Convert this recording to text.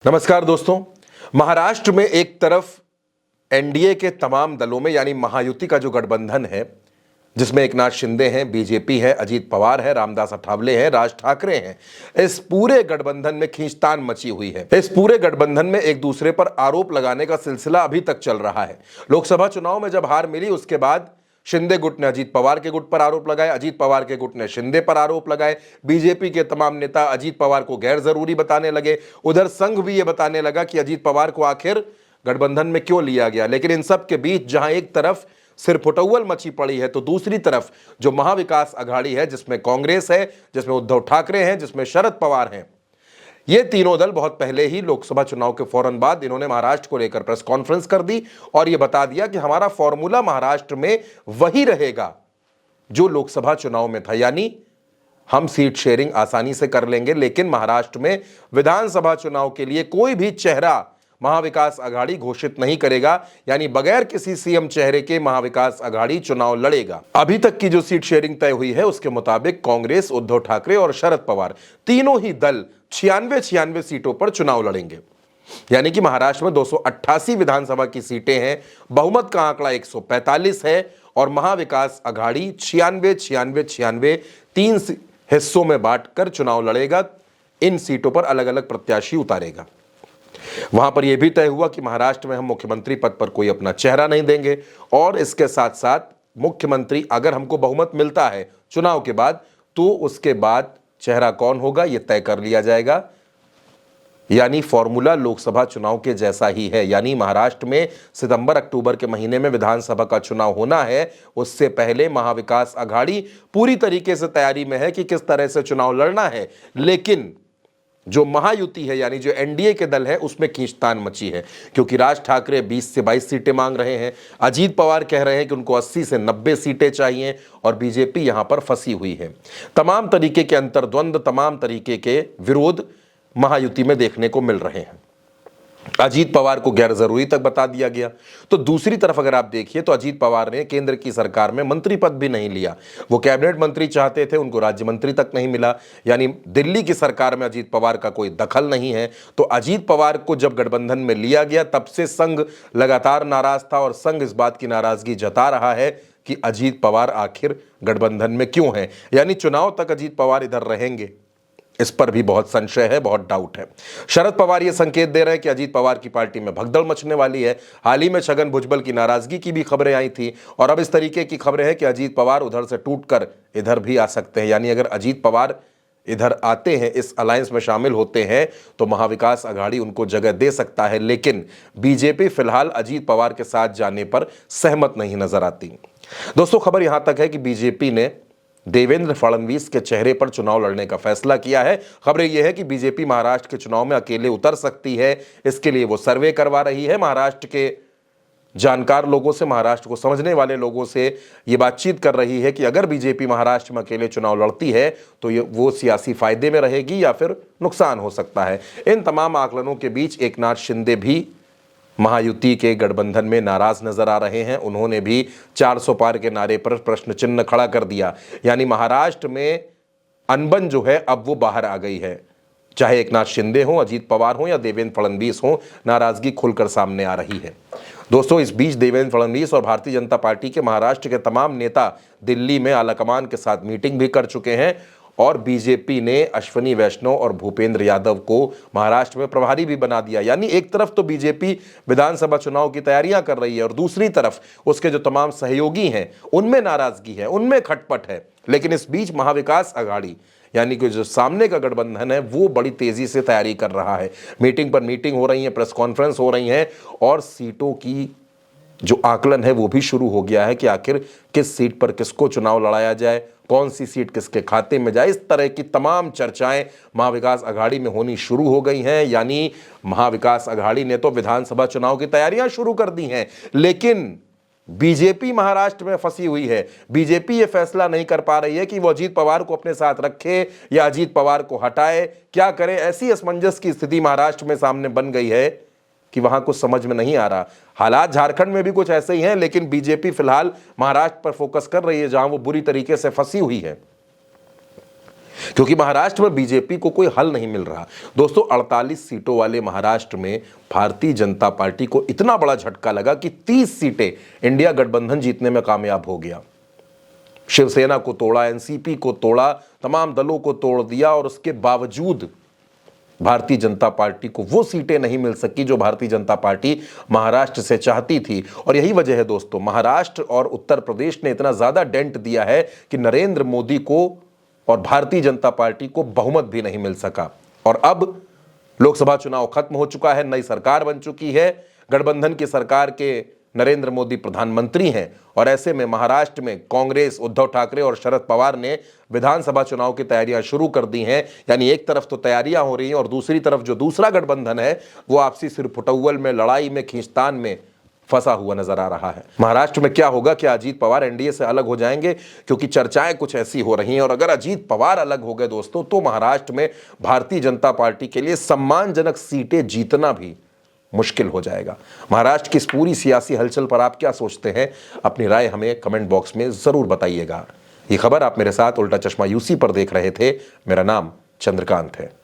नमस्कार दोस्तों। महाराष्ट्र में एक तरफ एनडीए के तमाम दलों में यानी महायुति का जो गठबंधन है, जिसमें एकनाथ शिंदे हैं, बीजेपी है, अजीत पवार है, रामदास अठावले हैं, राज ठाकरे हैं, इस पूरे गठबंधन में खींचतान मची हुई है। इस पूरे गठबंधन में एक दूसरे पर आरोप लगाने का सिलसिला अभी तक चल रहा है। लोकसभा चुनाव में जब हार मिली उसके बाद शिंदे गुट ने अजीत पवार के गुट पर आरोप लगाए, अजीत पवार के गुट ने शिंदे पर आरोप लगाए, बीजेपी के तमाम नेता अजीत पवार को गैर जरूरी बताने लगे। उधर संघ भी ये बताने लगा कि अजीत पवार को आखिर गठबंधन में क्यों लिया गया। लेकिन इन सब के बीच जहां एक तरफ सिरफुटौल मची पड़ी है, तो दूसरी तरफ जो महाविकास अघाड़ी है, जिसमें कांग्रेस है, जिसमें उद्धव ठाकरे हैं, जिसमें शरद पवार हैं, ये तीनों दल बहुत पहले ही लोकसभा चुनाव के फौरन बाद इन्होंने महाराष्ट्र को लेकर प्रेस कॉन्फ्रेंस कर दी और यह बता दिया कि हमारा फॉर्मूला महाराष्ट्र में वही रहेगा जो लोकसभा चुनाव में था, यानी हम सीट शेयरिंग आसानी से कर लेंगे। लेकिन महाराष्ट्र में विधानसभा चुनाव के लिए कोई भी चेहरा महाविकास अघाड़ी घोषित नहीं करेगा, यानी बगैर किसी सीएम चेहरे के महाविकास अघाड़ी चुनाव लड़ेगा। अभी तक की जो सीट शेयरिंग तय हुई है उसके मुताबिक कांग्रेस, उद्धव ठाकरे और शरद पवार तीनों ही दल 96 सीटों पर चुनाव लड़ेंगे। यानी कि महाराष्ट्र में 288 विधानसभा की सीटें हैं, बहुमत का आंकड़ा 145 है और महाविकास अघाड़ी 96 तीन हिस्सों में बांटकर चुनाव लड़ेगा। इन सीटों पर अलग अलग प्रत्याशी उतारेगा। वहां पर यह भी तय हुआ कि महाराष्ट्र में हम मुख्यमंत्री पद पर कोई अपना चेहरा नहीं देंगे और इसके साथ साथ मुख्यमंत्री अगर हमको बहुमत मिलता है चुनाव के बाद, तो उसके बाद चेहरा कौन होगा यह तय कर लिया जाएगा। यानी फॉर्मूला लोकसभा चुनाव के जैसा ही है। यानी महाराष्ट्र में सितंबर अक्टूबर के महीने में विधानसभा का चुनाव होना है, उससे पहले महाविकास अघाड़ी पूरी तरीके से तैयारी में है कि किस तरह से चुनाव लड़ना है। लेकिन जो महायुति है यानी जो एनडीए के दल है उसमें खींचतान मची है, क्योंकि राज ठाकरे 20 से 22 सीटें मांग रहे हैं, अजीत पवार कह रहे हैं कि उनको 80 से 90 सीटें चाहिए और बीजेपी यहां पर फंसी हुई है। तमाम तरीके के अंतर्द्वंद, तमाम तरीके के विरोध महायुति में देखने को मिल रहे हैं। अजीत पवार को गैर जरूरी तक बता दिया गया। तो दूसरी तरफ अगर आप देखिए तो अजीत पवार ने केंद्र की सरकार में मंत्री पद भी नहीं लिया। वो कैबिनेट मंत्री चाहते थे, उनको राज्य मंत्री तक नहीं मिला। यानी दिल्ली की सरकार में अजीत पवार का कोई दखल नहीं है। तो अजीत पवार को जब गठबंधन में लिया गया तब से संघ लगातार नाराज था और संघ इस बात की नाराजगी जता रहा है कि अजीत पवार आखिर गठबंधन में क्यों है। यानी चुनाव तक अजीत पवार इधर रहेंगे, इस पर भी बहुत संशय है, बहुत डाउट है। शरद पवार ये संकेत दे रहे हैं कि अजीत पवार की पार्टी में भगदड़ मचने वाली है। हाल ही में छगन भुजबल की नाराजगी की भी खबरें आई थी और अब इस तरीके की खबरें हैं कि अजीत पवार उधर से टूटकर इधर भी आ सकते हैं। यानी अगर अजीत पवार इधर आते हैं, इस अलायंस में शामिल होते हैं, तो महाविकास अघाड़ी उनको जगह दे सकता है। लेकिन बीजेपी फिलहाल अजीत पवार के साथ जाने पर सहमत नहीं नजर आती। दोस्तों, खबर यहां तक है कि बीजेपी ने देवेंद्र फडणवीस के चेहरे पर चुनाव लड़ने का फैसला किया है। खबरें यह है कि बीजेपी महाराष्ट्र के चुनाव में अकेले उतर सकती है। इसके लिए वो सर्वे करवा रही है। महाराष्ट्र के जानकार लोगों से, महाराष्ट्र को समझने वाले लोगों से ये बातचीत कर रही है कि अगर बीजेपी महाराष्ट्र में अकेले चुनाव लड़ती है तो ये वो सियासी फायदे में रहेगी या फिर नुकसान हो सकता है। इन तमाम आकलनों के बीच एकनाथ शिंदे भी महायुति के गठबंधन में नाराज नजर आ रहे हैं। उन्होंने भी 400 पार के नारे पर प्रश्न चिन्ह खड़ा कर दिया। यानी महाराष्ट्र में अनबन जो है अब वो बाहर आ गई है। चाहे एकनाथ शिंदे हो, अजीत पवार हो या देवेंद्र फडणवीस हो, नाराजगी खुलकर सामने आ रही है। दोस्तों, इस बीच देवेंद्र फडणवीस और भारतीय जनता पार्टी के महाराष्ट्र के तमाम नेता दिल्ली में आलाकमान के साथ मीटिंग भी कर चुके हैं और बीजेपी ने अश्विनी वैष्णव और भूपेंद्र यादव को महाराष्ट्र में प्रभारी भी बना दिया। यानी एक तरफ तो बीजेपी विधानसभा चुनाव की तैयारियां कर रही है और दूसरी तरफ उसके जो तमाम सहयोगी हैं उनमें नाराजगी है, उनमें खटपट है। लेकिन इस बीच महाविकास अघाड़ी यानी कि जो सामने का गठबंधन है वो बड़ी तेजी से तैयारी कर रहा है। मीटिंग पर मीटिंग हो रही है, प्रेस कॉन्फ्रेंस हो रही है और सीटों की जो आकलन है वो भी शुरू हो गया है कि आखिर किस सीट पर किसको चुनाव लड़ाया जाए, कौन सी सीट किसके खाते में जाए। इस तरह की तमाम चर्चाएं महाविकास अघाड़ी में होनी शुरू हो गई हैं। यानी महाविकास अघाड़ी ने तो विधानसभा चुनाव की तैयारियां शुरू कर दी हैं, लेकिन बीजेपी महाराष्ट्र में फंसी हुई है। बीजेपी ये फैसला नहीं कर पा रही है कि वो अजीत पवार को अपने साथ रखे या अजीत पवार को हटाए, क्या करे। ऐसी असमंजस की स्थिति महाराष्ट्र में सामने बन गई है कि वहां कुछ समझ में नहीं आ रहा। हालात झारखंड में भी कुछ ऐसे ही हैं, लेकिन बीजेपी फिलहाल महाराष्ट्र पर फोकस कर रही है जहां वो बुरी तरीके से फंसी हुई है। क्योंकि महाराष्ट्र में बीजेपी को कोई हल नहीं मिल रहा। दोस्तों, 48 सीटों वाले महाराष्ट्र में भारतीय जनता पार्टी को इतना बड़ा झटका लगा कि 30 सीटें इंडिया गठबंधन जीतने में कामयाब हो गया। शिवसेना को तोड़ा, एनसीपी को तोड़ा, तमाम दलों को तोड़ दिया और उसके बावजूद भारतीय जनता पार्टी को वो सीटें नहीं मिल सकी जो भारतीय जनता पार्टी महाराष्ट्र से चाहती थी। और यही वजह है दोस्तों, महाराष्ट्र और उत्तर प्रदेश ने इतना ज्यादा डेंट दिया है कि नरेंद्र मोदी को और भारतीय जनता पार्टी को बहुमत भी नहीं मिल सका। और अब लोकसभा चुनाव खत्म हो चुका है, नई सरकार बन चुकी है, गठबंधन की सरकार के नरेंद्र मोदी प्रधानमंत्री हैं और ऐसे में महाराष्ट्र में कांग्रेस, उद्धव ठाकरे और शरद पवार ने विधानसभा चुनाव की तैयारियां शुरू कर दी हैं। यानी एक तरफ तो तैयारियां हो रही हैं और दूसरी तरफ जो दूसरा गठबंधन है वो आपसी सिरफुटौल में, लड़ाई में, खींचतान में फंसा हुआ नजर आ रहा है। महाराष्ट्र में क्या होगा? क्या अजीत पवार एनडीए से अलग हो जाएंगे? क्योंकि चर्चाएं कुछ ऐसी हो रही हैं और अगर अजीत पवार अलग हो गए दोस्तों, तो महाराष्ट्र में भारतीय जनता पार्टी के लिए सम्मानजनक सीटें जीतना भी मुश्किल हो जाएगा। महाराष्ट्र की इस पूरी सियासी हलचल पर आप क्या सोचते हैं? अपनी राय हमें कमेंट बॉक्स में जरूर बताइएगा। ये खबर आप मेरे साथ उल्टा चश्मा यूसी पर देख रहे थे। मेरा नाम चंद्रकांत है।